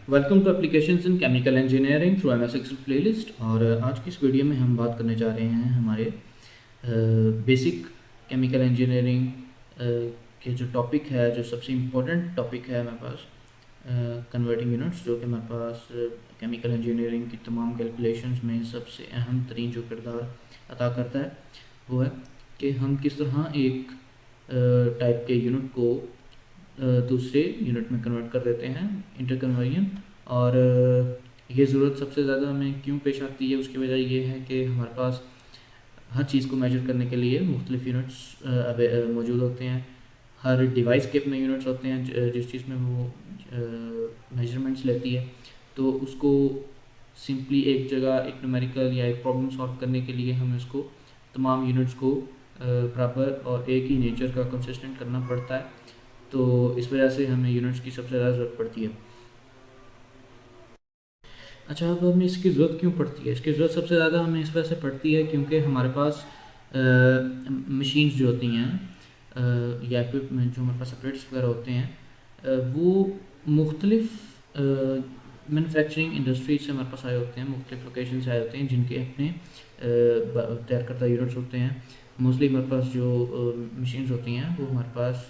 Welcome to applications in chemical engineering through MS Excel playlist. और आज की इस वीडियो में हम बात करने जा रहे हैं हमारे बेसिक केमिकल इंजीनियरिंग के जो टॉपिक है, जो सबसे इम्पोर्टेंट टॉपिक है हमारे पास, कन्वर्टिंग यूनिट्स, जो कि हमारे पास केमिकल इंजीनियरिंग की तमाम कैलकुलेशंस में सबसे अहम तरीन जो किरदार अदा करता है वो है कि हम किस तरह एक टाइप के यूनिट को दूसरे यूनिट में कन्वर्ट कर देते हैं, इंटर कन्वर्जन। और ये ज़रूरत सबसे ज़्यादा हमें क्यों पेश आती है, उसकी वजह ये है कि हमारे पास हर चीज़ को मेजर करने के लिए मुख्तलिफ यूनिट्स मौजूद होते हैं। हर डिवाइस के अपने यूनिट्स होते हैं जिस चीज़ में वो मेजरमेंट्स लेती है। तो उसको सिंपली एक जगह एक न्यूमेरिकल या एक प्रॉब्लम सॉल्व करने के लिए हमें उसको तमाम यूनिट्स को बराबर और एक ही नेचर का कंसिस्टेंट करना पड़ता है। तो इस वजह से हमें यूनिट्स की सबसे ज़्यादा ज़रूरत पड़ती है। अच्छा, अब हमें इसकी ज़रूरत क्यों पड़ती है? इसकी ज़रूरत सबसे ज़्यादा हमें इस वजह से पड़ती है क्योंकि हमारे पास मशीन्स जो होती हैं या इक्विपमेंट जो हमारे पास सेपरेटर्स वगैरह होते हैं, वो मुख्तलिफ मैन्युफैक्चरिंग इंडस्ट्री से हमारे पास आए होते हैं, मुख्तलिफ लोकेशन से आए होते हैं, जिनके अपने तैयार करदा यूनिट्स होते हैं। मोस्टली हमारे पास जो मशीन्स होती हैं वो हमारे पास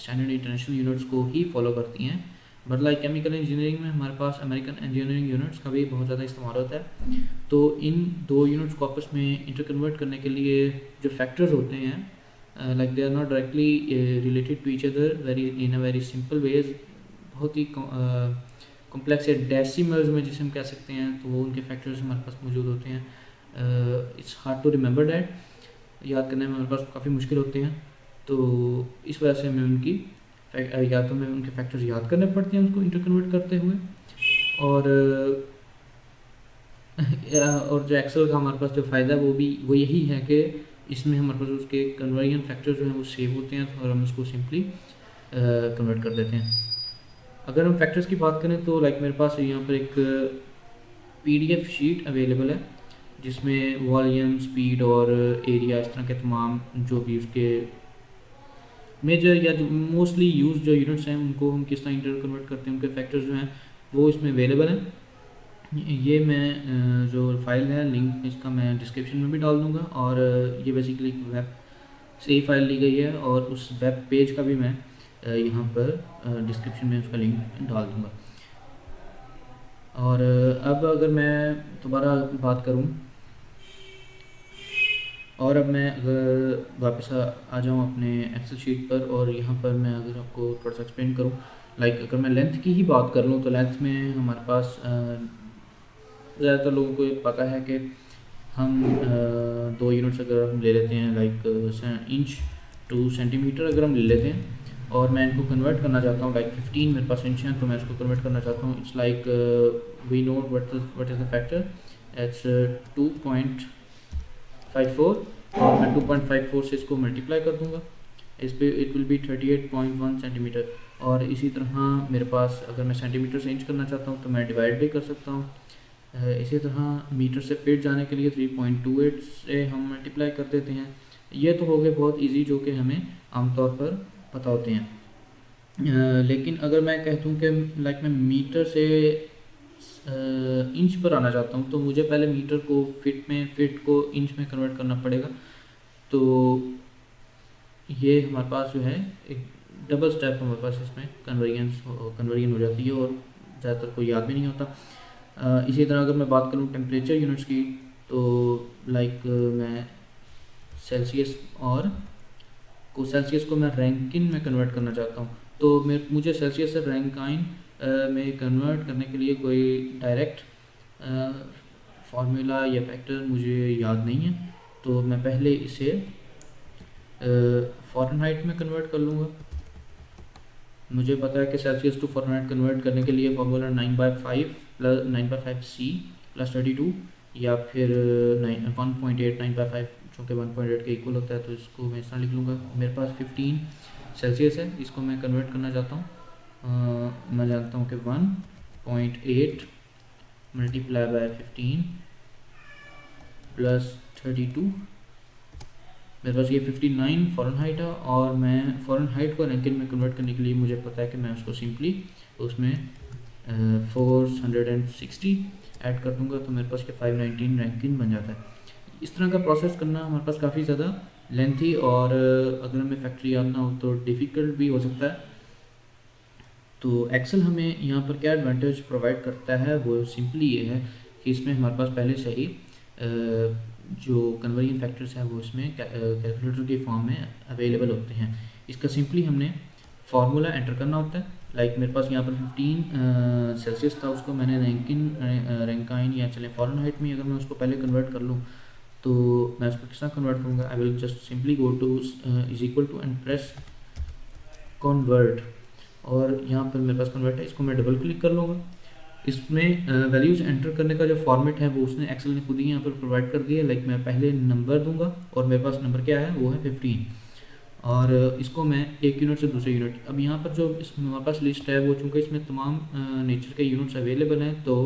स्टैंडर्ड इंटरनेशनल यूनिट्स को ही फॉलो करती हैं। बट लाइक केमिकल इंजीनियरिंग में हमारे पास अमेरिकन इंजीनियरिंग यूनिट्स का भी बहुत ज़्यादा इस्तेमाल होता है। तो इन दो यूनिट्स को आपस में इंटर कन्वर्ट करने के लिए जो फैक्टर्स होते हैं, like they are not directly related to each other very in a very simple ways, बहुत ही कॉम्प्लेक्स या डेसिमल्स में जिसे हम कह सकते हैं, तो वो उनके फैक्टर्स हमारे पास मौजूद होते हैं। It's hard to remember that, याद करने में हमारे पास काफ़ी मुश्किल होते हैं। तो इस वजह से हमें उनकी या तो हमें उनके फैक्टर्स याद करने पड़ते हैं उसको इंटर कन्वर्ट करते हुए, और और जो एक्सेल का हमारे पास जो फ़ायदा है वो यही है कि इसमें हमारे पास उसके कन्वर्जन फैक्टर जो हैं वो सेव होते हैं और हम उसको सिंपली कन्वर्ट कर देते हैं। अगर हम फैक्टर्स की बात करें तो लाइक मेरे पास यहाँ पर एक PDF शीट अवेलेबल है जिसमें वॉल्यूम, स्पीड और एरिया, इस तरह के तमाम जो भी उसके मेजर या जो मोस्टली यूज जो यूनिट्स हैं उनको हम किस तरह इंटर कन्वर्ट करते हैं, उनके फैक्टर्स जो हैं वो इसमें अवेलेबल हैं। ये मैं जो फाइल है, लिंक इसका मैं डिस्क्रिप्शन में भी डाल दूँगा, और ये बेसिकली वेब से ही फाइल ली गई है और उस वेब पेज का भी मैं यहाँ पर डिस्क्रिप्शन में उसका लिंक डाल दूँगा। और अब अगर मैं दोबारा बात करूँ, और अब मैं अगर वापस आ जाऊँ अपने एक्सेल शीट पर, और यहाँ पर मैं अगर आपको थोड़ा सा एक्सप्लेन करूँ, लाइक अगर मैं लेंथ की ही बात कर लूँ तो लेंथ में हमारे पास ज़्यादातर लोगों को पता है कि हम दो यूनिट्स अगर हम ले लेते हैं, लाइक इंच टू सेंटीमीटर अगर हम ले लेते हैं, और मैं इनको कन्वर्ट करना चाहता हूँ, लाइक 15 मेरे पास इंच है तो मैं इसको कन्वर्ट करना चाहता हूँ। It's like we know what is the factor, it's 2.54, और मैं 2.54 से इसको मल्टीप्लाई कर दूंगा, इस पे इट विल बी 38.1 सेंटीमीटर। और इसी तरह मेरे पास अगर मैं सेंटीमीटर से इंच करना चाहता हूँ तो मैं डिवाइड भी कर सकता हूँ। इसी तरह मीटर से फीट जाने के लिए 3.28 से हम मल्टीप्लाई कर देते हैं। ये तो हो गए बहुत इजी, जो कि हमें आमतौर पर पता होते हैं। लेकिन अगर मैं कहता हूँ कि लाइक मैं मीटर से इंच पर आना चाहता हूँ तो मुझे पहले मीटर को फिट को इंच में कन्वर्ट करना पड़ेगा। तो ये हमारे पास जो है एक डबल स्टेप हमारे पास इसमें कन्वर्जन हो जाती है, और ज़्यादातर को याद भी नहीं होता। इसी तरह अगर मैं बात करूँ टेम्परेचर यूनिट्स की, तो लाइक मैं सेल्सियस को मैं रैंकिन में कन्वर्ट करना चाहता हूँ, तो मुझे सेल्सियस से रैंकाइन में कन्वर्ट करने के लिए कोई डायरेक्ट फार्मूला या फैक्टर मुझे याद नहीं है। तो मैं पहले इसे फ़ारेनहाइट में कन्वर्ट कर लूँगा। मुझे पता है कि सेल्सियस टू फ़ारेनहाइट कन्वर्ट करने के लिए फार्मूला 9/5 C + 32, या फिर 1.8 9/5 जो कि 1.8 के इक्वल होता है, तो इसको मैं इस तरह लिख लूँगा। मेरे पास 15 सेल्सियस है, इसको मैं कन्वर्ट करना चाहता हूँ। मैं जानता हूँ कि 1.8 मल्टीप्लाई बाय 15 + 32, मेरे पास ये 59 फ़ारेनहाइट है। और मैं फ़ारेनहाइट को रैंकिन में कन्वर्ट करने के लिए मुझे पता है कि मैं उसको सिंपली उसमें 4 -160 ऐड कर दूंगा तो मेरे पास के 519 रैंकिंग बन जाता है। इस तरह का प्रोसेस करना हमारे पास काफ़ी ज़्यादा लेंथी और अगर हमें फैक्ट्री आना हो तो डिफ़िकल्ट भी हो सकता है। तो एक्सेल हमें यहाँ पर क्या एडवांटेज प्रोवाइड करता है वो सिंपली ये है कि इसमें हमारे पास पहले से ही जो कन्वर्जन फैक्टर्स हैं वो इसमें कैलकुलेटर के फॉर्म में अवेलेबल होते हैं। इसका सिंपली हमने फार्मूला एंटर करना होता है। लाइक मेरे पास यहाँ पर 15 सेल्सियस था, उसको मैंने रैंकाइन या चले फ़ारेनहाइट में अगर मैं उसको पहले कन्वर्ट कर लूँ तो मैं उसको किस तरह कन्वर्ट करूँगा। I will just simply go to is equal to and press convert, और यहाँ पर मेरे पास कन्वर्ट है, इसको मैं डबल क्लिक कर लूँगा। इसमें वैल्यूज़ एंटर करने का जो फॉर्मेट है वो उसने एक्सेल ने खुद ही यहाँ पर प्रोवाइड कर दिया है। लाइक मैं पहले नंबर दूंगा और मेरे पास नंबर क्या है वो है 15, और इसको मैं एक यूनिट से दूसरे यूनिट, अब यहाँ पर जो हमारे पास लिस्ट है वो चूँकि इसमें तमाम नेचर के यूनिट्स अवेलेबल हैं तो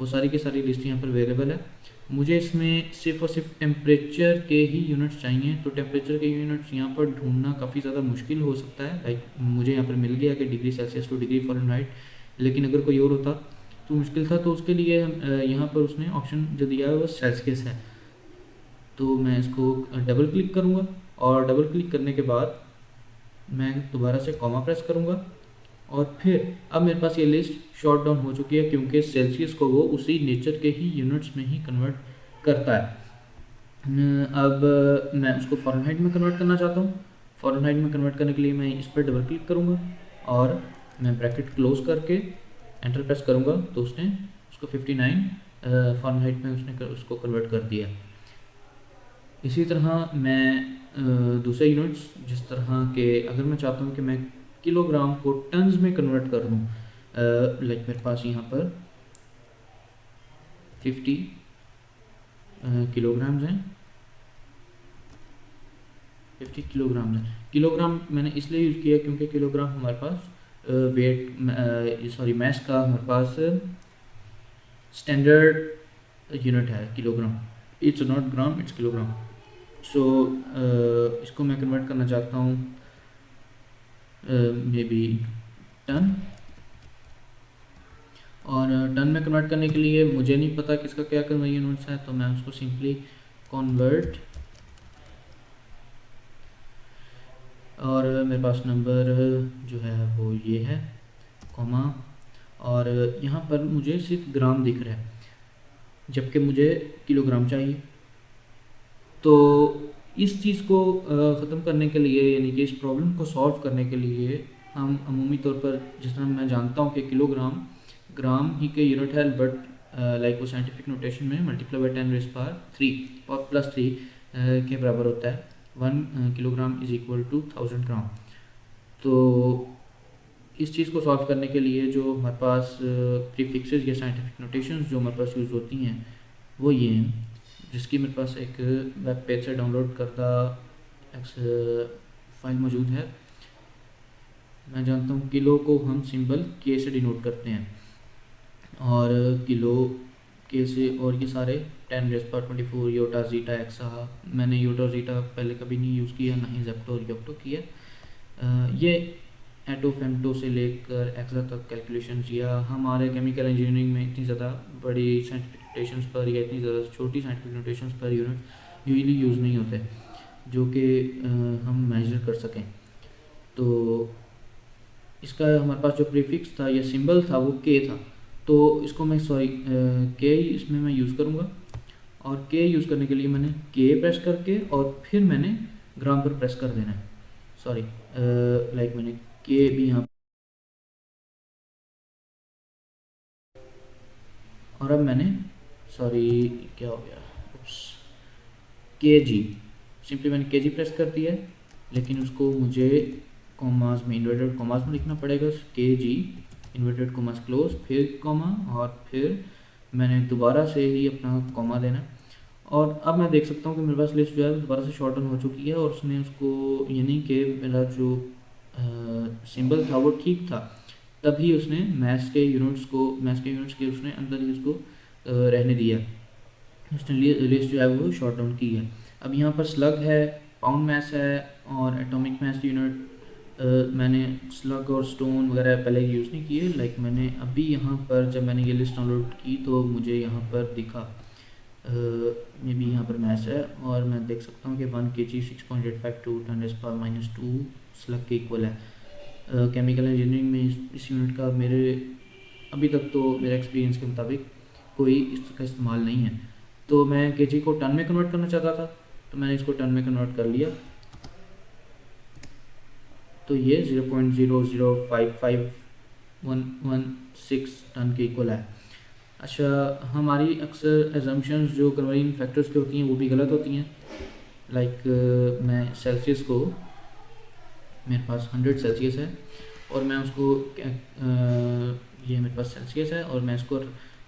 वो सारी की सारी लिस्ट यहाँ पर अवेलेबल है। मुझे इसमें सिर्फ और सिर्फ टेम्परेचर के ही यूनिट्स चाहिए, तो टेम्परेचर के यूनिट्स यहाँ पर ढूंढना काफ़ी ज़्यादा मुश्किल हो सकता है। लाइक मुझे यहाँ पर मिल गया कि degree Celsius two degree Fahrenheit, लेकिन अगर कोई और होता तो मुश्किल था। तो उसके लिए यहाँ पर उसने ऑप्शन जो दिया है वो सेल्सियस है, तो मैं इसको डबल क्लिक करूँगा और डबल क्लिक करने के बाद मैं दोबारा से कॉमा प्रेस करूँगा और फिर अब मेरे पास ये लिस्ट शॉर्ट डाउन हो चुकी है क्योंकि सेल्सियस को वो उसी नेचर के ही यूनिट्स में ही कन्वर्ट करता है। अब मैं उसको फ़ारेनहाइट में कन्वर्ट करना चाहता हूँ। फ़ारेनहाइट में कन्वर्ट करने के लिए मैं इस पर डबल क्लिक करूँगा और मैं ब्रैकेट क्लोज करके एंटर प्रेस करूँगा तो उसने उसको 59 फ़ारेनहाइट में उसने उसको कन्वर्ट कर दिया। इसी तरह मैं दूसरे यूनिट्स जिस तरह के अगर मैं चाहता हूँ कि मैं किलोग्राम को टन्स में कन्वर्ट कर दूँ, लाइक मेरे पास यहाँ पर 50 किलोग्राम्स हैं, 50 किलोग्राम है। किलोग्राम मैंने इसलिए यूज़ किया क्योंकि किलोग्राम हमारे पास मैस का हमारे पास स्टैंडर्ड यूनिट है kilogram. It's not gram, it's kilogram. So इसको मैं कन्वर्ट करना चाहता हूँ मे बी टन, और टन में कन्वर्ट करने के लिए मुझे नहीं पता किसका क्या कन्वर्जन यूनिट्स है, तो मैं उसको सिंपली कन्वर्ट, और मेरे पास नंबर जो है वो ये है कॉमा, और यहाँ पर मुझे सिर्फ ग्राम दिख रहा है जबकि मुझे किलोग्राम चाहिए। तो इस चीज़ को ख़त्म करने के लिए, यानी कि इस प्रॉब्लम को सॉल्व करने के लिए हम अमूमी तौर पर, जिस तरह मैं जानता हूँ कि किलोग्राम ग्राम ही के यूनिट है, बट लाइक वो साइंटिफिक नोटेशन में मल्टीप्लाई बाई 10⁻³ और +3 के बराबर होता है। 1 किलोग्राम इज़ इक्वल टू 1000 ग्राम। तो इस चीज़ को सॉल्व करने के लिए जो हमारे पास प्रीफिक्सेस या साइंटिफिक नोटेशंस जो हमारे पास यूज़ होती हैं वो ये हैं, जिसकी मेरे पास एक वेब पेज से डाउनलोड करदा फाइल मौजूद है। मैं जानता हूँ किलो को हम सिंबल के से डिनोट करते हैं, और किलो के से, और ये सारे 10⁻²4 योटा जीटा एक्सा, मैंने योटा जीटा पहले कभी नहीं यूज़ किया, ना ही जेप्टो और योक्टो किया। ये एटो फेमटो से लेकर एक्सा तक कैलकुलेशंस, या हमारे केमिकल इंजीनियरिंग में इतनी ज़्यादा बड़ी साइंटिफिक नोटेशंस पर या इतनी ज़्यादा छोटी scientific notations per unit usually use नहीं होते जो कि हम मेजर कर सकें। तो इसका हमारे पास जो प्रीफिक्स था या सिंबल था वो के था, तो इसको मैं के इसमें मैं यूज़ करूँगा, और के यूज़ करने के लिए मैंने के प्रेस करके और फिर मैंने ग्राम पर प्रेस कर देना है। लाइक मैंने के भी यहाँ, और अब मैंने क्या हो गया, के जी, सिंपली मैंने के जी प्रेस कर दिया है, लेकिन उसको मुझे कॉमास में, इन्वर्टेड कॉमास में लिखना पड़ेगा। के जी इन्वर्टेड कॉमास क्लोज, फिर कॉमा, और फिर मैंने दोबारा से ही अपना कॉमा देना। और अब मैं देख सकता हूँ कि मेरे पास लिस्ट जो है दोबारा से शॉर्ट डाउन हो चुकी है, और उसने उसको, यानी कि मेरा जो सिंबल था वो ठीक था, तभी उसने मैथ्स के यूनिट्स के उसने अंदर ही उसको रहने दिया, उसने लिस्ट जो है वो शॉर्ट डाउन की है। अब यहाँ पर स्लग है, पाउंड मैस है, और एटॉमिक मैस यूनिट मैंने स्लग और स्टोन वगैरह पहले यूज़ नहीं किए। लाइक मैंने अभी यहाँ पर जब मैंने ये लिस्ट डाउनलोड की तो मुझे यहाँ पर दिखा मे बी यहाँ पर मैच है और मैं देख सकता हूँ कि 1 kg 6.852 10⁻²2 स्लग के इक्वल है। केमिकल इंजीनियरिंग में इस यूनिट का मेरे अभी तक तो मेरे एक्सपीरियंस के मुताबिक कोई इसका इस्तेमाल नहीं है। तो मैं केजी को टन में कन्वर्ट करना चाहता था, तो मैंने इसको टन में कन्वर्ट कर लिया। तो ये 0.00551116 टन के इक्वल है। अच्छा, हमारी अक्सर एजम्पशंस जो कन्वर्जिंग फैक्टर्स की होती हैं वो भी गलत होती हैं। लाइक मैं सेल्सियस को, मेरे पास 100 सेल्सियस है और मैं उसको ये मेरे पास सेल्सियस है और मैं इसको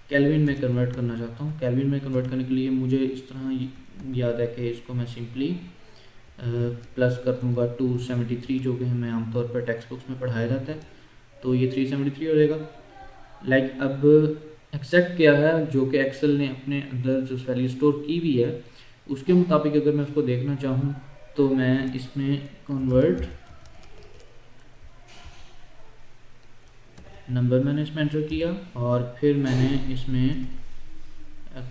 केल्विन में कन्वर्ट करना चाहता हूँ। केल्विन में कन्वर्ट करने के लिए मुझे इस तरह याद है कि इसको मैं सिंपली प्लस कर दूँगा 273 जो कि हमें आमतौर पर टेक्स्ट बुक्स में पढ़ाया जाता है, तो ये 373 हो जाएगा। लाइक अब एक्सेक्ट क्या है जो कि एक्सेल ने अपने अंदर जो वैल्यू स्टोर की भी है उसके मुताबिक अगर मैं उसको देखना चाहूँ तो मैं इसमें कन्वर्ट नंबर मैंने इसमें एंटर किया और फिर मैंने इसमें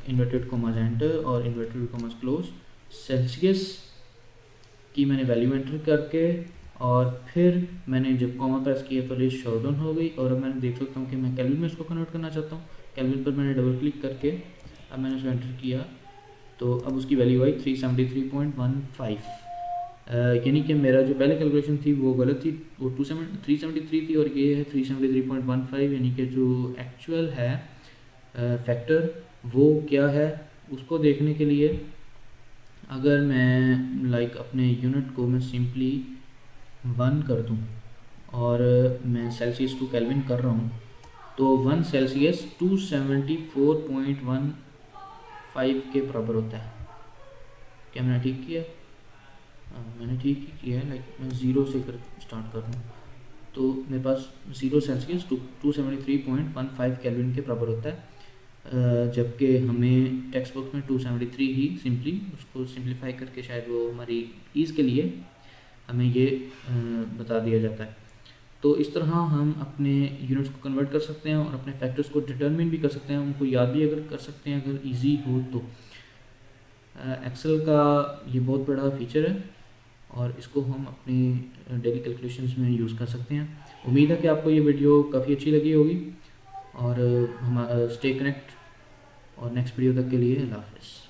इन्वर्टेड कॉमास एंटर और इन्वर्टेड कॉमास क्लोज सेल्सियस की मैंने वैल्यू एंटर करके और फिर मैंने जब कॉमा प्रेस किया तो लिस्ट शो डाउन हो गई। और अब मैंने देख सकता हूँ कि मैं केल्विन में इसको कन्वर्ट करना चाहता हूँ। केल्विन पर मैंने डबल क्लिक करके अब मैंने उसको एंटर किया तो अब उसकी वैल्यू आई 373.15। यानी कि मेरा जो पहले कैलकुलेशन थी वो गलत थी, वो 373 थी और ये है 373.15। यानी कि जो एक्चुअल है फैक्टर वो क्या है उसको देखने के लिए अगर मैं लाइक अपने यूनिट को मैं सिंपली 1 कर दूं और मैं सेल्सियस टू केल्विन कर रहा हूं तो 1 सेल्सियस 274.15 के बराबर होता है। क्या मैंने ठीक किया? मैंने ठीक ही किया है। लाइक मैं 0 से स्टार्ट कर दूँ तो मेरे पास 0 सेल्सियस 273.15 केल्विन के बराबर होता है। जबकि हमें टेक्स्ट बुक में 273 ही सिंपली उसको सिंप्लीफाई करके शायद वो हमारी ईज़ के लिए हमें ये बता दिया जाता है। तो इस तरह हम अपने यूनिट्स को कन्वर्ट कर सकते हैं और अपने फैक्टर्स को डिटरमिन भी कर सकते हैं, उनको याद भी अगर कर सकते हैं अगर इजी हो तो। एक्सेल का ये बहुत बड़ा फीचर है और इसको हम अपनी डेली कैलकुलेशंस में यूज़ कर सकते हैं। उम्मीद है कि आपको ये वीडियो काफ़ी अच्छी लगी होगी और हम स्टे कनेक्ट और नेक्स्ट वीडियो तक के लिए अल्लाह हाफ़िज़।